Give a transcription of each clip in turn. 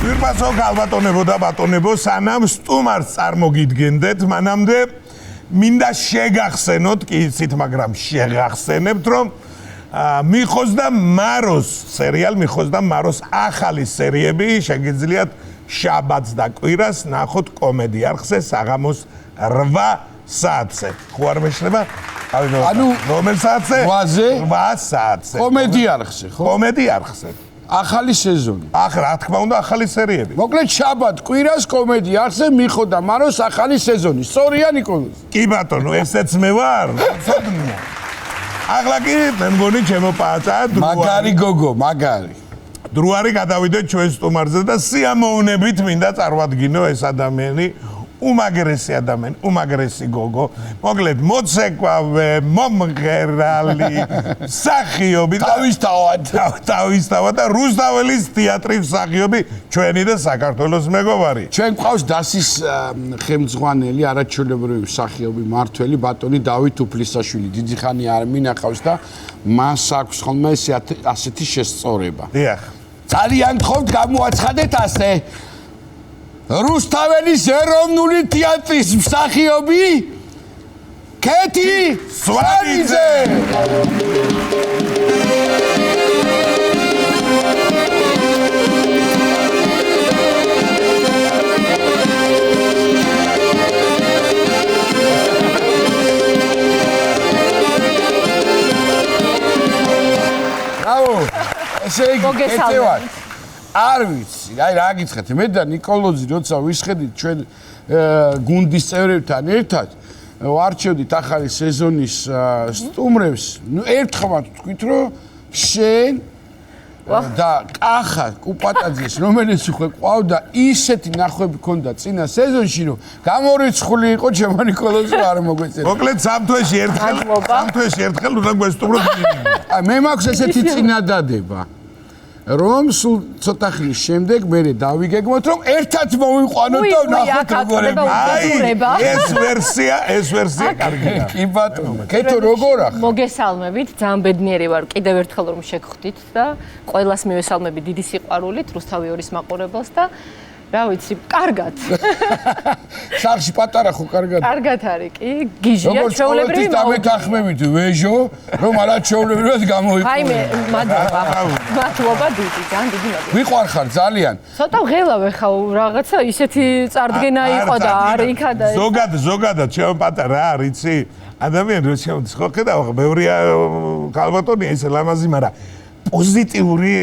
Ვირბასო გალბატონებო და ბატონებო, სანამ სტუმარს წარმოგიდგენდეთ, მანამდე მინდა შეგახსენოთ, კი იცით, მაგრამ შეგახსენებთ, რომ მიხოს და მაროს სერიალ, მიხოს და მაროს ახალი სერიები შეგიძლიათ შაბათს და კვირას ნახოთ კომედი არხზე საღამოს 8 საათზე. ხო არ მეშლება? ანუ რომელ საათზე? 8 საათზე. კომედი არხზე, ხო? კომედი არხზე. ახალი სეზონი. რა თქმა უნდა, ახალი სერიები. მოკლედ შაბათ კვირას კომედი არხზე მიხო და მაროს ახალი სეზონი. სწორია ნიკოლოზ? კი ბატონო, ესეც მე ვარ. ცოდნია. ახლა კი მე მგონი ჩემო პააწა მაგარი გოგო, მაგარი. დრუარი გადავიდეთ ჩვენ სტუმარზე და სიამოვნებით მინდა წარვადგინო ეს ადამიანი, უმაგრესი ადამიანი, უმაგრესი გოგო. მოკლედ მოცეკვავე, მომღერალი, მსახიობი, თავისთავად და რუსთაველის თეატრის მსახიობი, ჩვენი და საქართველოს მეგობარი. ჩვენ გვყავს დასის ხელმძღვანელი, არაჩვეულებრივი მსახიობი, მართველი ბატონი დავით უფლისაშვილი. დიდი ხანი არ მინახავს და მას აქვს ხოლმე ასეთი შესწორება. დიახ. ძალიან გთხოვთ გამოაცხადეთ ასე. რუსთაველის ეროვნული თეატრის მსახიობი კეთი სვანიძე. ბრავო. ესე იგი კეთი ვარ. არ ვიცი, აი რა გითხრათ, მე და ნიკოლოზი როცა ვისხედით ჩვენ გუნდის წევრებთან ერთად ვარჩევდით ახალი სეზონის სტუმრებს, ნუ ერთხმად ვთქვით, რომ შენ და კახა კუპატაძეს, რომელიც უკვე ყავდა, ისეთი ნახვები ქონდა წინა სეზონში, რომ გამორიცხული იყო ჩემო ნიკოლოზი არ მოგვეწერა. მოკლედ სამთვეში ერთხელ უნდა გვესტუმროთ. აი მე მაქვს ესეთი წინადადება. რომ სულ ცოტა ხნის შემდეგ მე დავიგეგმოთ რომ ერთად მოვიყვანოთ და ნახოთ როგორ ეს ვერსია კარგია. კი ბატონო, კეთო როგორ ახ? მოგესალმებით, ძალიან ბედნიერი ვარ კიდევ ერთხელ რომ შეგხვდით და ყველას მივესალმები დიდი სიყვარულით რუსთავი ორის მაყურებელს და რა ვიცი, კარგად. სახში პატარა ხო კარგად? კარგად არის, კი, გიჟია ჩვეულებრივი. როგორც დამეთანხმებით ვეჟო, რომ არაჩვეულებრივად გამოიყო. აი მე მადლობა დიდი, ძალიან დიდი მადლობა. ვიყვარხარ ძალიან. ცოტა ღელავე ხა რაღაცა ისეთი წარდგენა იყო და არ იქა და ზოგადად ჩემო პატარა რა არიცი? ადამიანი რო შემოდის ხო ხედავ, ბევრია ქალბატონია ისე ლამაზი, მაგრამ პოზიტიური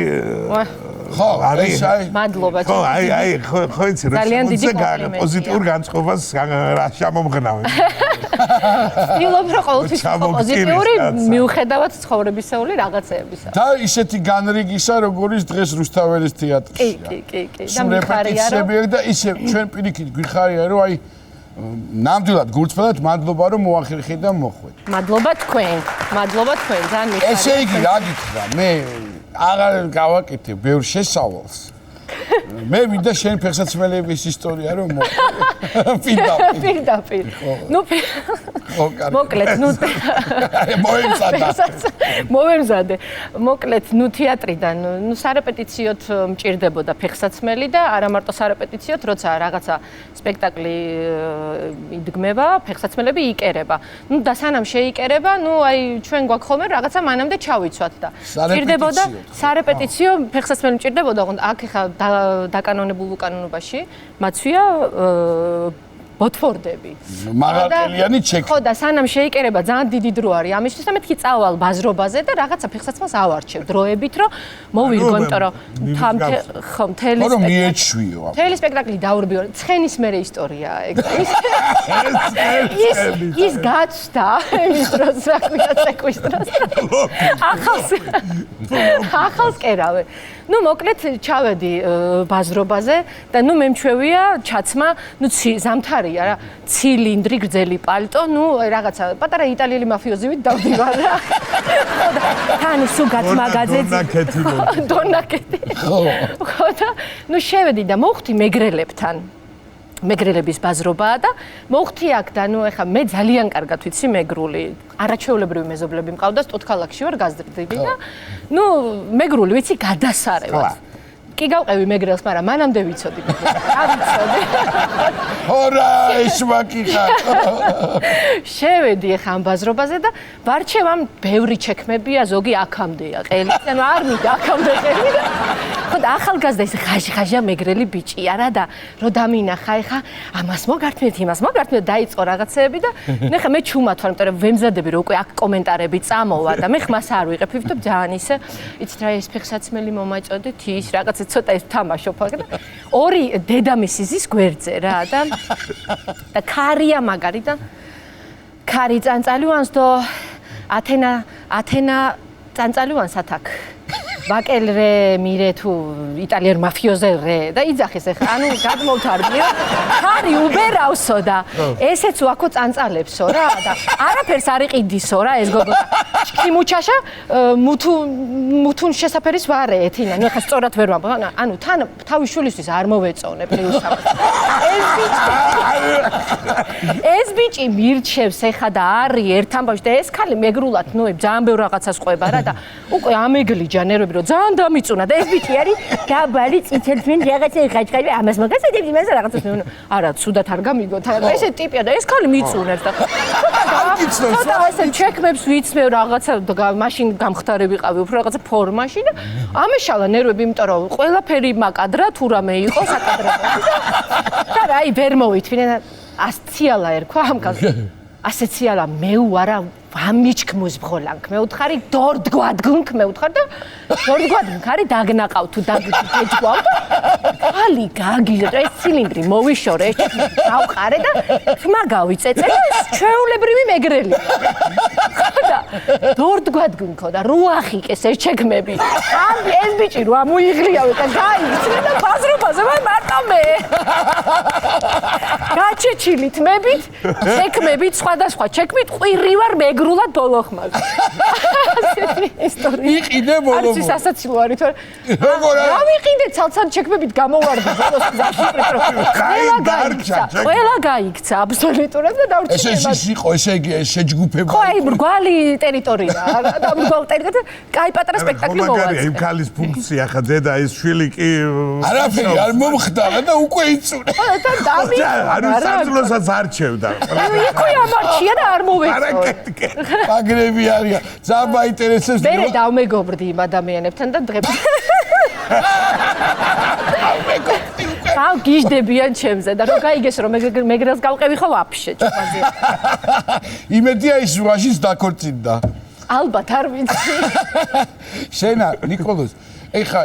ხო არის მადლობა ხო აი ხო იცი რა პოზიტიურ განწყობას რა შემომღნავი ვთქვი რომ ყოველთვის პოზიტიური მიუხედავად ცხოვრებისეული რაღაცეებისა და ისეთი განრიგისა როგორიც დღეს რუსთაველის თეატრში კი და მიხარია რომ და ისე ჩვენ პირიქით გვიხარია რომ აი ნამდვილად გულწრფელად მადლობა რომ მოახერხეთ და მოხვეთ მადლობა თქვენ ძალიან მიხარია ესე იგი რა გითხრა მე აღარ გავაკეთე ბევრ შესავალს მე მინდა შენ ფეხსაცმელების ისტორია რომ პირდაპირ ნუ მოკლედ ნუ მოვემზადე მოკლედ ნუ თეატრიდან ნუ სარეპეტიციოდ მჭირდებოდა ფეხსაცმელი და არა მარტო სარეპეტიციოდ როცა რაღაცა სპექტაკლი იდგმება ფეხსაცმელები იკერება ნუ და სანამ შეიკერება ნუ აი ჩვენ გვაქვს ხოლმე რაღაცა მანამდე ჩავიცვათ და მჭირდებოდა სარეპეტიციო ფეხსაცმელი მჭირდებოდა აქ ხა დაკანონებულ უკანონობაში მაცვია ბოთფორდები. მაღალყელიანი ჩექი. ხო და სანამ შეიკერება ძალიან დიდი დრო არის ამისთვის და მეთქი წავალ ბაზრობაზე და რაღაცა ფეხსაცმელს ავარჩევ დროებით რომ მოვირგო იმიტომ რომ მთელი სპექტაკლი დაურბიო ცხენის მერე ისტორიაა ეგ ის გაჩნდა ის დროს რა ქვია ცეკვის დროს ახალს კერავე ნუ მოკლედ ჩავედი ბაზრობაზე და ნუ მემჩვევია ჩაცმა ნუ ზამთარია რა ცილინდრი გრძელი პალტო ნუ რაღაცა პატარა იტალიელი მაფიოზივით დავდივარ რა თან სუგაც მაგაზეცი დონაკეთი ხო და ნუ შევედი და მოხვდი მეგრელებთან მეგრელების ბაზრობაა და მოხთი აქ და ნუ ეხა მე ძალიან კარგად ვიცი მეგრული არაჩვეულებრივი მეზობლები მყავდა სტუთქალაქში ვარ გაზრდილი და ნუ მეგრული ვიცი გადასარევად კი გავყევი მეგრელს, მაგრამ მანამდე ვიცოდი. რა ვიცოდი. ორა ეს ვაკიხარ. შევედი ახლა ამ ბაზრობაზე და ვარჩევამ ბევრი ჩექმებია, ზოგი აქამდეა ყელიც, ანუ არ მინდა აქამდე ყელი და ხო და ახალგაზრდა ის ხაჟი-ხაჟია მეგრელი ბიჭია რა და რო დამინახა ეხა ამას მოგართმევთ, იმას მოგართმევთ, დაიწყო რაღაცეები და მე ხა მე ჩუმად ვარ, იმიტომ რომ ვემზადები რომ უკვე აქ კომენტარები წამოვა და მე ხმას არ ვიყებ და ძალიან ისე იცით რა ეს ფეხსაცმელი მომაწოდეთ ის რაღაცა ცოტა ეს თამაშობ აქ და ორი დედამისი ზის გვერდზე რა და ქარია მაგარი და ქარი წანწალივანს და ათენა წანწალივანს ათაკ ვაკელრე მირე თუ იტალიერ მაფიოზე რე და იძახეს ახლა ანუ გადმოვთარგმნიო ქარი უბერავსო და ესეც ვაქო წანწალებსო რა და არაფერს არ იყიდისო რა ეს გოგო ჩქიმუჩაშა მუთუნ შესაფერის ვარე ეთინა ნუ ახლა სწორად ვერ ვამბობ ანუ თან თავის შვილისთვის არ მოვეწონე პლუსა ეს ბიჭი მირჩევს ახლა და არის ერთ ამბავში და ეს ქალი მეგრულად ნუ ძალიან ბევრ რაღაცას ყვება რა და უკვე ამეგლიჯა ნერვები ძალიან დამიწუნა და ეს ბიჭი არის დაბალი წითელთმენ რაღაცა ხაჭკარი ამას მაგასადები იმას რაღაცას არა ცუდად არ გამიგოთ ესე ტიპია და ეს ქალი მიწუნებს და ცოტა ესე ჩექმებს ვიცმევ რაღაცა მაშინ გამختاره ვიყავი უფრო რაღაცა ფორმაში და ამეშალა ნერვები იმიტომ რომ ყველაფერი მაკადრა თუ რამე იყო საკადრები და რაი ვერ მოვითმინე და ასციალა ერქვა ამ კაცს ასეციალა მე ვარა ამიჩქმოს ბღოლანკ მე უთხარი დორდგვადგუნკ მე უთხარ და დორდგვადგუნკ არის დაგნაყავ თუ დაგეჯგვავ და ხალი გაგიღე ეს ცილინდრი მოვიშორე ეს გავყარე და თმა გავიწეწე და ეს ჩვეულებრივი მეგრელი და დორდგვადგუნკო და რუახიკეს ეს ჩექმები ამ ეს ბიჭი რა მოიღლიავე და გაიწრე და ბაზრობაზე მარტო მე გაჩეჩილი თმებით ჩექმებით სხვადასხვა ჩექმით ყვირი ვარ მეგრულად ბოლოხმად. ასეთი ისტორია. იყიდე ბოლო. არც ის ასაცილო არის თორე. რა ვიყიდე ცალ-ცალ ჩექმებით გამოვარდი ბოლოს გზაში ყველა გაიქცა აბსოლუტურად და დავრჩიე. ეს იყო ესე იგი შეჯგუფება. ხო აი მრგვალი ტერიტორია და მრგვალი ტერიტორია კაი პატარა სპექტაკლი მოვაწყე. იმ ქალის ფუნქცია ხა დედა ეს შვილი კი არაფერი არ მომხდარა და უკვე იწურე. და დამი ანუ სამძლოსაც არჩევდა. იქო ამარჩია და არ მოვეწო. აგრები არიან. ძალიან მაინტერესებს. მე დავმეგობრდი იმ ადამიანებთან და დღეს აუ გიждდებიან ჩემზე და რო გაიგეს რომ მეგრელს გავყევი ხო ვაფშე ჭკვაზე. იმედია ის ვაშის დაქორწინდა. ალბათ არ ვიცი. შენა ნიკოლოზ ეხა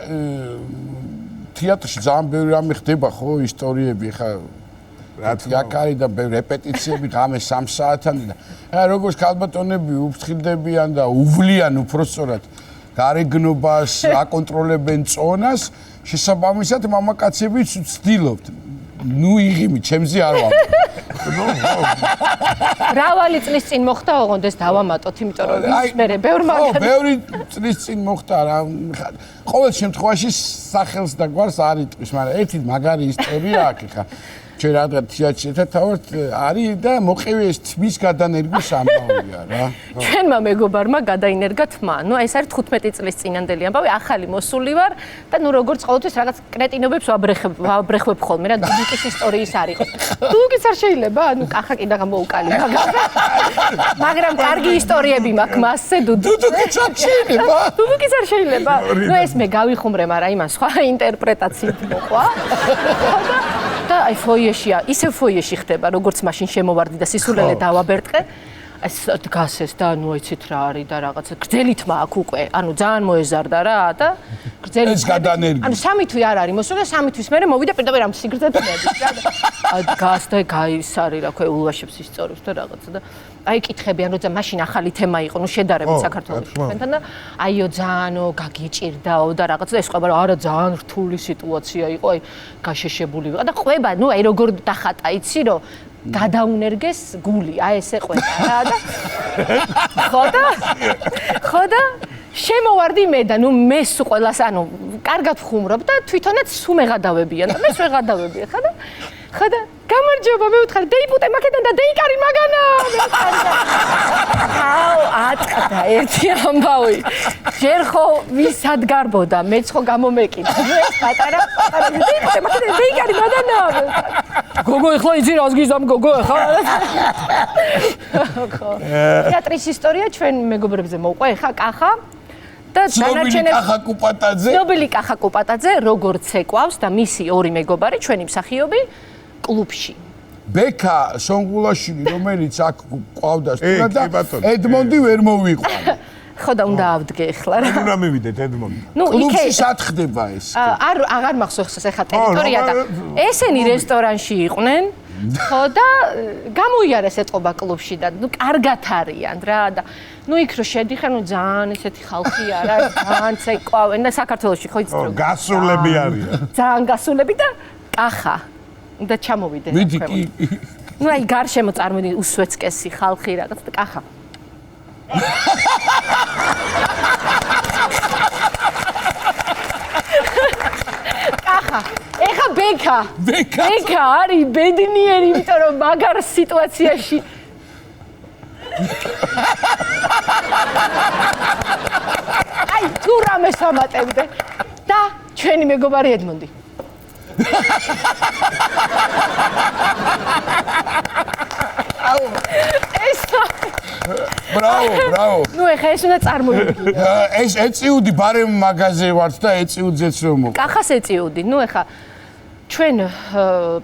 თეატრში ძალიან ბევრი რამე ხდება ხო ისტორიები ეხა აქარი და რეპეტიციები ღამე 3 საათამდე და როგორც ქალბატონები უფრთხილდებიან და უვლიან უпроსწორად გარეგნობას აკონტროლებენ წონას შესაბამისად მამაკაცებიც ვცდილობთ ნუ იღიმი ჩემზე არ ვამბობ მრავალი წლის წინ მოხდა ოღონდ ეს დავამატოთ იმიტომ რომ მე ბევრ მაგარი ხო ბევრი წლის წინ მოხდა რა ყოველ შემთხვევაში სახელს და გვარს არ იტყვის მაგრამ ერთი მაგარი ისტორია აქვს ხა ჩვენ რადგან თეატრში თავად არის და მოყევი ეს თმის გადანერგვის ამბავია რა. ჩვენმა მეგობარმა გადაინერგა თმა. ნუ ეს არის 15 წლის წინანდელი ამბავი, ახალი მოსული ვარ და ნუ როგორც ყოველთვის რაღაც კრეტინობებს ვაბრეხვებ ხოლმე რა დუდუკის ისტორიის არის. დუდუკის არ შეიძლება, ანუ კახა კიდე გამოუკალი მაგრამ კარგი ისტორიები მაქვს მასზე დუდუკის არ შეიძლება. დუდუკის არ შეიძლება. ნუ ეს მე გავიხუმრე, მაგრამ იმან სხვა ინტერპრეტაციით მოყვა. და აი ფოიეშია, ისე ფოიეში ხდება, როგორც მაშინ შემოვარდი და სისულელე დავაბერტყე. ეს დგას ეს და ნუ იცით რა არის და რაღაცა გრძელი თმა აქვს უკვე. ანუ ძალიან მოეზარდა რა და გრძელი ეს გადანერგი. ანუ 3 თვე არ არის მოსული და 3 თვის მერე მოვიდა პირდაპირ ამ სიგრძეზე რა და დგას და გაისარი რა ქვე ულვაშებს ისწორებს და რაღაცა და აი კითხებიან რომ მაშინ ახალი თემა იყო ნუ შედარებით საქართველოში თქვენთან და აიო ძალიანო გაგიჭირდაო და რაღაცა და ეს ყვება რომ არა ძალიან რთული სიტუაცია იყო აი გაშეშებული ვიყა და ყვება ნუ აი როგორ დახატა იცი რომ გადაუნერგეს გული აი ესე ყვება რა და ხოდა შემოვარდი მე და ნუ მე სულ ყველას ანუ კარგად ვხუმრობ და თვითონაც სულ მეღადავებიან და მე ვეღადავები ხა და გამარჯობა, მე ვთხარი, დეიპუტე მაგედან და დეიკარი მაგანა. აუ, ატყდა ერთი ამბავი. ჯერ ხო ვისად გარბოდა, მეც ხო გამომეკიდა. ეს პატარა დეიპუტე მაგედან დეიკარი მაგანა. გოგო ეხლა იცი რას გიზამ გოგო ეხლა. თეატრის ისტორია ჩვენ მეგობრებზე მოყვა ეხა კახა. და დანარჩენებს კახა კუპატაძე. ცნობილი კახა კუპატაძე როგორც ეკვავს და მისი ორი მეგობარი ჩვენი მსახიობი კლუბში. ბექა სონგულაშვილი რომელიც აქ ყავდა სტუდენტ და ედმონდი ვერ მოვიყვანა. ხო და უნდა ავდგე ახლა რა. უნდა მივიდეთ ედმონდი. ნუ კლუბში სად ხდება ეს? აღარ მახსოვს ეხა ტერიტორია და ესენი რესტორანში იყვნენ. ხო და გამოიარეს ეთყობა კლუბში და ნუ კარგად არიან რა და ნუ იქ რო შედიხარ ნუ ძალიან ესეთი ხალხი არა ძალიან ცეკვავენ და საქართველოში ხო იცით რომ გასულები არიან. ძალიან გასულები და კახა და ჩამოვიდნენ. მიდი კი. ნუ აი გარშემო წარმოიდი უსვეცკესი ხალხი რაღაც და კახა. კახა ეხა ბექა არის ბედნიერი, იმიტომ რომ მაგარ სიტუაციაში აი თუ რამეს ამატებდე და ჩვენი მეგობარი ედმონდი. აუ ეს ბრავო. ნუ ეხა ეს უნდა წარმოვიდგინო. ეს ეწიუდი ბარემ მაღაზიე ვართ და ეწიუძეც რომ მო. კახას ეწიუდი. ნუ ეხა ჩვენ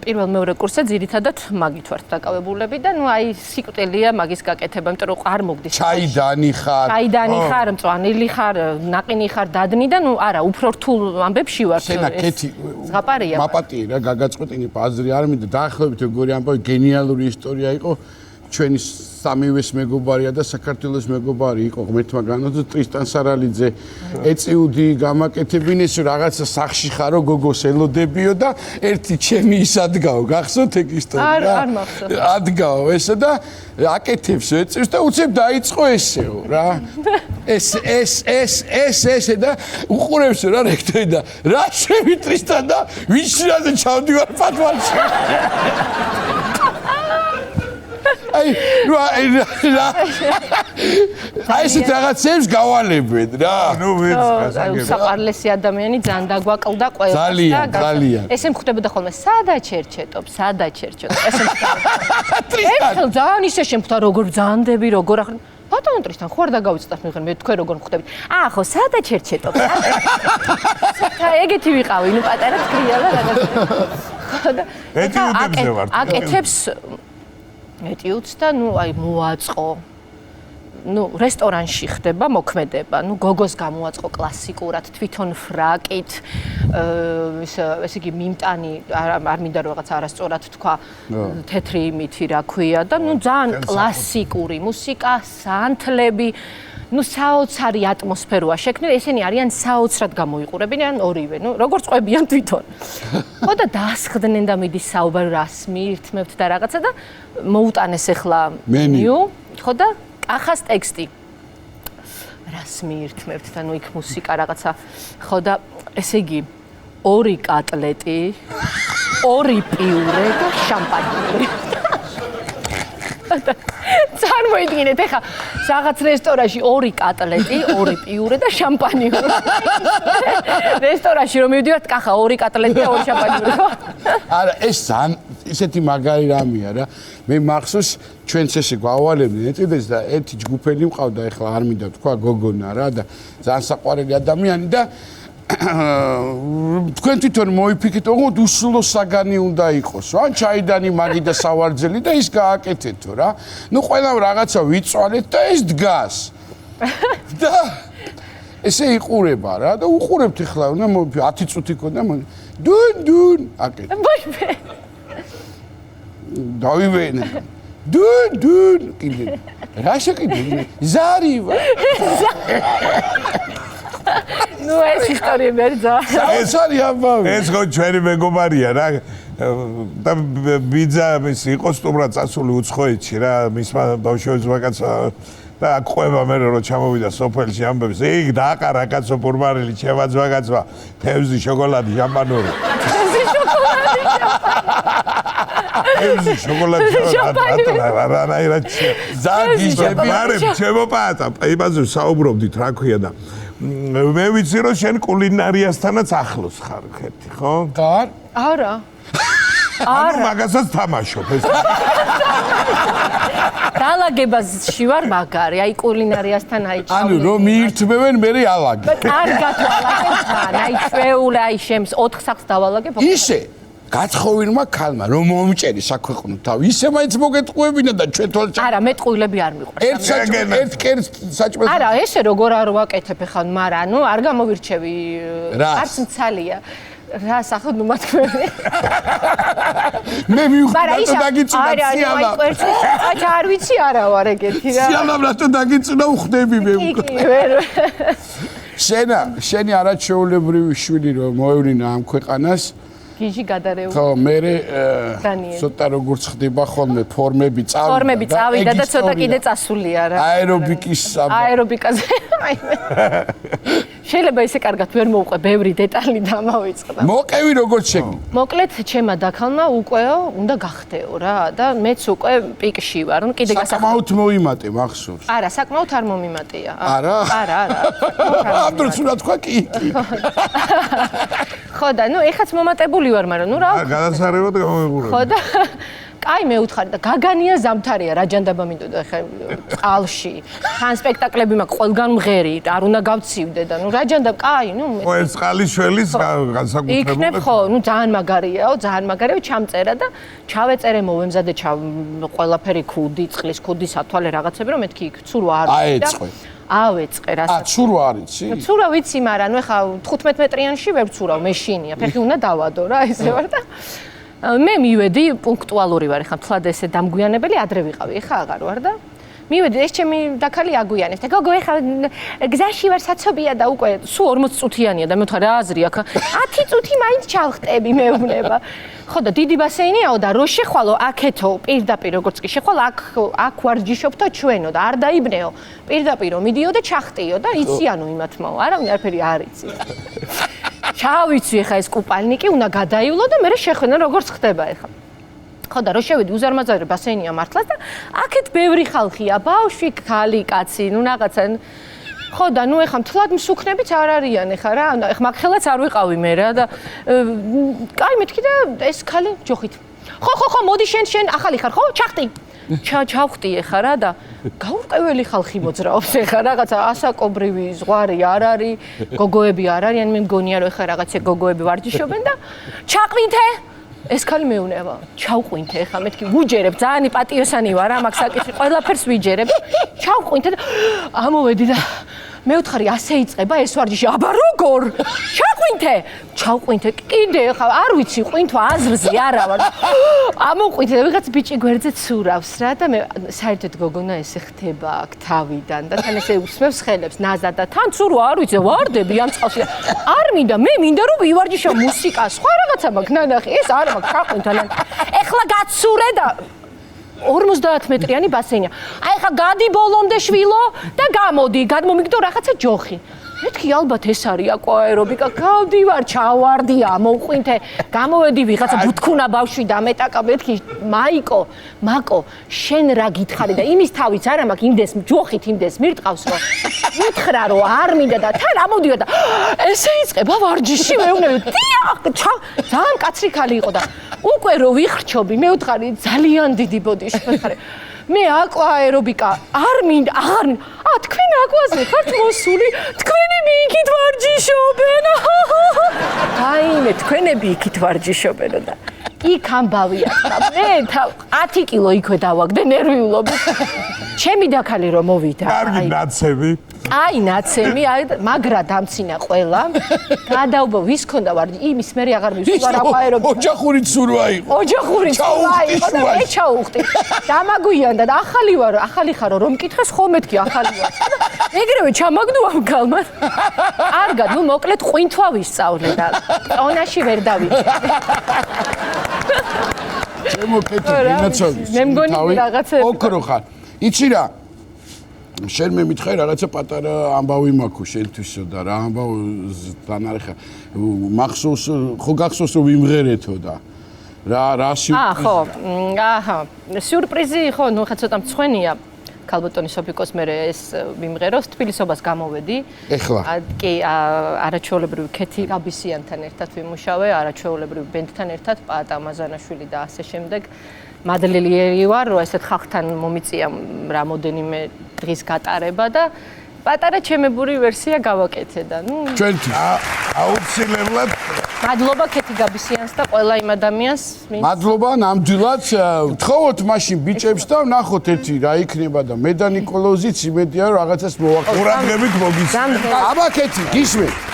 პირველ მეორე კურსზე ძირითადად მაგით ვართ დაკავებულები და ნუ აი სიკვდილია მაგის გაკეთება, იმიტომ რომ არ მოგდის. ჩაიდანი ხარ, მწვანილი ხარ, ნაყინი ხარ, დადნი და ნუ არა, უფრო რთულ ამბებში ვართ. შენა კეთი. ზღაპარია. მაპატიე რა გაგაწყვეტინე პაზრი არ მინდა დაახლოებით როგორი ამბავი გენიალური ისტორია იყო. ჩვენი სამივეს მეგობარია და საქართველოს მეგობარი იყო ღმერთმა განაძო ტრისტან სარალიძე ეწიუდი გამაკეთებინეს რაღაცა სახში ხარო გოგოს ელოდებიო და ერთი ჩემი ის ადგაო გახსოვთ ეგ ისტორია არ მახსოვს ადგაო ესა და აკეთებს ეწევს და უცებ დაიწყო ესეო რა ეს და უყურებს რა რექტორი და რა შევი ტრისტან და ვიშრაზე ჩავდივარ პატვალში აი ესეთ რაღაცებს გავალებენ რა. ნუ ვიც გასაგებია. საყარლესი ადამიანი ძალიან დაგვაკლდა ყველას და ძალიან. ესე მხვდებოდა ხოლმე სადა ჩერჩეტობ. ესე ერთხელ ძალიან ისე შემხვდა როგორ ბრძანდები, როგორ ახლა ბატონო ტრისტან ხო არ დაგავიწყდათ მიღენ მე თქვენ როგორ მხვდებით. ხო სადა ჩერჩეტობ. ეგეთი ვიყავი, ნუ პატარა თქრია და რაღაც. ეტიუდებზე ვარ. აკეთებს ეტიუდს და ნუ აი მოაწყო. ნუ რესტორანში ხდება მოქმედება. ნუ გოგოს გამოაწყო კლასიკურად თვითონ ფრაკით. ესე იგი მიმტანი არ მინდა რომ რაღაც არასწორად თქვა თეთრი იმითი რა ქვია და ნუ ძალიან კლასიკური მუსიკა, სანთლები. ნუ საოცარი ატმოსფეროა შექმნილი. ესენი არიან საოცრად გამოიყურებიან ორივე. ნუ როგორც ყვებიან თვითონ. ხო და დაასხდნენ და მიდის საუბარი რას მიირთმევთ და რაღაცა და მოუტანეს ახლა მენიუ. ხო და კახას ტექსტი. რას მიირთმევთ და ნუ იქ მუსიკა რაღაცა. ხო და ესე იგი 2 კატლეტი, 2 პიურე და შამპანიური. წარმოიდგინეთ ეხა რაღაც რესტორანში 2 კატლეტი, 2 პიურე და შამპანიური. რესტორანში რომ მივდივართ, კახა 2 კატლეტი და 2 შამპანიური. არა, ეს ისეთი მაგარი რამეა რა. მე მახსოვს ჩვენც ესე გვავალებდნენ ეტიდეს და ერთი ჯგუფელი მყავდა, ეხლა არ მინდა თქვა გოგონა რა და ძალიან საყვარელი ადამიანი და თქვენ თვითონ მოიფიქრეთ, ოღონდ უსულო საგანი უნდა იყოს. ან ჩაიდანი მაგი და სავარძელი და ის გააკეთეთო რა. ნუ ყველა რაღაცა ვიწვალეთ და ეს დგას. და ესე იყურება რა და უყურებთ ახლა უნდა 10 წუთი ქონდა დუნ აკეთე. დავივენე. დუნ კიდე. რა შეკიდე? ზარივა. ნუ ეს ისტორია მე ეს არის ამბავი. ეს ხო ჩვენი მეგობარია რა. და ბიძა ის იყო სტუმრად წასული უცხოეთში რა, მისმა ბავშვებს ვაკაცა და ყვება მე რომ ჩამოვიდა სოფელში ამბებს. იქ დააყარა კაცო ფორმარელი ჩემაც ვაკაცვა, თევზი, შოკოლადი, შამპანური. ევზი შოკოლადი რანაირად ჩემო პატა იმაზე საუბრობდით რა ქვია და მე ვიცი რომ შენ კულინარიასთანაც ახლოს ხარ ხეთი ხო? არა ანუ მაგასაც თამაშობ ეს დალაგებაში ვარ მაგარი აი კულინარიასთან აი ანუ რომ მიირთმევენ მე ალაგი კარგად ვალაგებ აი ჩვეულა აი შემს 4 სახს დავალაგებ ისე გაცხოვინმა ქალმა რომ მომჭერი საქვეყნო თავი ისე მაინც მოგეტყუებინა და ჩვენ თვალს არა მეტყუილები არ მიყვარს ერთ კერს საჭმელს არა ესე როგორ არ ვაკეთებ ახლა მაგრამ ანუ არ გამოვირჩევი არც მცალია რა სახო ნუ მათქვენი მე მივხვდი რატო დაგიწუნა სიალა არა კვერცხი აჩა არ ვიცი არა ვარ ეგეთი რა სიალა რატო დაგიწუნა უხდები მე კი ვერ შენი არაჩვეულებრივი შვილი რომ მოევლინა ამ ქვეყანას გიჟი გადარეული ხო მე ცოტა როგორც ხდება ხოლმე ფორმები წავიდა და ცოტა კიდე წასულია რა აერობიკაზე შეიძლება ისე კარგად ვერ მოვყვე ბევრი დეტალი დამავიწყდა მოყევი როგორც შეგი მოკლედ ჩემა დაქალმა უკვე უნდა გახდეო რა და მეც უკვე პიკში ვარ ნუ კიდე საკმაოდ მოიმატე მახსოვს არა საკმაოდ არ მომიმატია არა ამ დროს უნდა თქვა კი ხო და ნუ ეხაც მომატებული ვარ მაგრამ ნუ რა გადასარევად გამომიყურე ხო და კაი მეუთხარი და გაგანია ზამთარია რა ჯანდაბა მინდოდა ხე წყალში თან სპექტაკლები მაქვს ყველგან მღერი არ უნდა გავცივდე და ნუ რა ჯანდაბა კაი ნუ ხო ეს წყალის შველის განსაკუთრებული იქნებ ხო ნუ ძალიან მაგარიაო ჩამწერა და ჩავეწერე მოვემზადე ყველაფერი ქუდი წყლის ქუდი სათვალე რაღაცები რომ მეთქი იქ ცურვა არ ავეწყე რასაც ცურვა არ იცი ცურვა ვიცი მაგრამ ნუ ხა 15 მეტრიანში ვერ ცურავ მე შინია ფეხი უნდა დავადო რა ისე ვარ და მე მივედი პუნქტუალური ვარ ხა თლად ესე დამგვიანებელი ადრე ვიყავი ხა აღარ ვარ და მივედი ეს ჩემი დაქალი აგვიანებს და გოგო ეხა გზაში ვარ საცობია და უკვე სულ 40 წუთიანია და მე ვთქვა რა აზრი აქ 10 წუთი მაინც ჩავხტები მეუბნება ხო და დიდი ბასეინიაო და რო შეხვალო აქეთო პირდაპირ როგორც კი შეხვალ აქ ვარჯიშობთო ჩვენო და არ დაიბნეო პირდაპირო მიდიო და ჩახტიო და იციანო იმათმაო არავინ არაფერი არ იცი ჩავიცვი ხა ეს კუპალნიკი უნდა გადაივლო და მე შეხვენა როგორც ხდება ხა ხო და რო შევედი უზარმაზარი ბასეინია მართლაც და აქეთ ბევრი ხალხია ბავშვი ქალი კაცი ნუ რაღაცა ხო და ნუ ეხა მთლად მსუქნებიც არ არიან ეხა რა ეხა მაგხელაც არ ვიყავი მე რა და კაი მეთქი და ეს ქალი ჯოხით ხო მოდი შენ ახალი ხარ ხო ჩახტი ჩავხტი ეხა რა და გაურკვეველი ხალხი მოძრაობს ეხა რაღაცა ასაკობრივი ზღვარი არ არის გოგოები არ არიან მე მგონია რომ ეხა რაღაცა გოგოები ვარჯიშობენ და ჩაყვინთე ეს ქალი მეუნება ჩავყვინთე ეხა მეთქი ვუჯერებ ძალიან პატიოსანი ვარ რა მაგ საკითხი ყველაფერს ვიჯერებ ჩავყვინთე და ამოვედი და მე ვთხარი ასე იწება ეს ვარჯიში აბა როგორ ჩავყვინთე კიდე ხა არ ვიცი ყვინთვა აზრზე არა ვარ ამოყვინთე და ვიღაც ბიჭი გვერდზე ცურავს რა და მე საერთოდ გოგონა ესე ხდება აქ თავიდან და თან ესე უსმევს ხელებს ნაზად და თან ცურვა არ ვიცი ვარდები ამ წყალში არ მინდა მე მინდა რომ ვივარჯიშო მუსიკა სხვა რაღაცა მაქვს ნანახი ეს არ მაქვს ჩაყვინთვა ეხლა გაცურე და 50 მეტრიანი ბასეინია. აი ხა გადი ბოლომდე შვილო და გამოდი, გადმომიგდო რაღაცა ჯოხი. მეთქი ალბათ ეს არის აკვაერობიკა. გავდივარ, ჩავარდი, ამოვყვინთე, გამოვედი ვიღაცა ბუთქუნა ბავშვი და მეტაკა მეთქი მაკო, შენ რა გითხარი და იმის თავიც არა მაქვს იმდეს ჯოხით იმდეს მირტყავს რომ მითხრა რომ არ მინდა და თან ამოდიოდა და ესე იწყება ვარჯიში მეუბნები. დიახ, ძალიან კაცრი ქალი იყო და უკვე რო ვიხრჩობი, მე ვთხარი ძალიან დიდი ბოდიში ვთხარი. მე აკვაერობიკა არ მინდა, თქვენ აკვაზე ხართ მოსული, თქვენი იქით ვარჯიშობენ. აიმე, თქვენები იქით ვარჯიშობენ და იქ ამბავია. მე 10 კილო იქვე დავაგდე ნერვიულობით. ჩემი დაქალი რომ მოვიდა. კარგი ნაცემი. აი ნაცემი, აი მაგრა დამცინა ყველა. გადაუბო ვის ქონდა ვარჯი, იმის მე აღარ მივსვარ აკვაერობიკა. ოჯახური ცურვა იყო. ოჯახური ცურვა იყო და მე ჩაუხტი. დამაგვიანდა და ახალი ხარო რომ მკითხეს ხო მეთქი ახალი ვარ. ეგრევე ჩამაგდუა გალმა. კარგად, ნუ მოკლედ ყვინთვა ვისწავლე და ტონაში ვერ დავიწყე. შემოკეთე ინაცოვის. მე მგონი რაღაცა ოქრო ხარ. იცი რა? შენ მე მითხარი რაღაცა პატარა ამბავი მაქვს შენთვისო და რა ამბავთან არის ხა მახსოვს ხო გახსოვს რომ ვიმღერეთო და რა სიურპრიზი. ხო. აჰა. სიურპრიზი ხო, ნუ ხა ცოტა მცხვენია. ქალბატონი სოფიკოს მე ეს მიმღეროს თბილისობას გამოვედი. ეხლა. კი, არაჩვეულებრივი ქეთი გაბისიანთან ერთად ვიმუშავე, არაჩვეულებრივი ბენდთან ერთად, პაატა მაზანაშვილი და ასე შემდეგ. მადლიერი ვარ, რომ ესეთ ხალხთან მომიწია რამოდენიმე დღის გატარება და პატარა ჩემებური ვერსია გავაკეთე და ნუ ჩვენთვის. აუცილებლად მადლობა ქეთი გაბისიანს და ყველა იმ ადამიანს. მადლობა ნამდვილად. ვთხოვოთ მაშინ ბიჭებს და ვნახოთ ერთი რა იქნება და მე და ნიკოლოზიც იმედია რომ რაღაცას მოვაკეთებთ. ყურადღებით მოგისმენთ. აბა ქეთი, გისმენთ.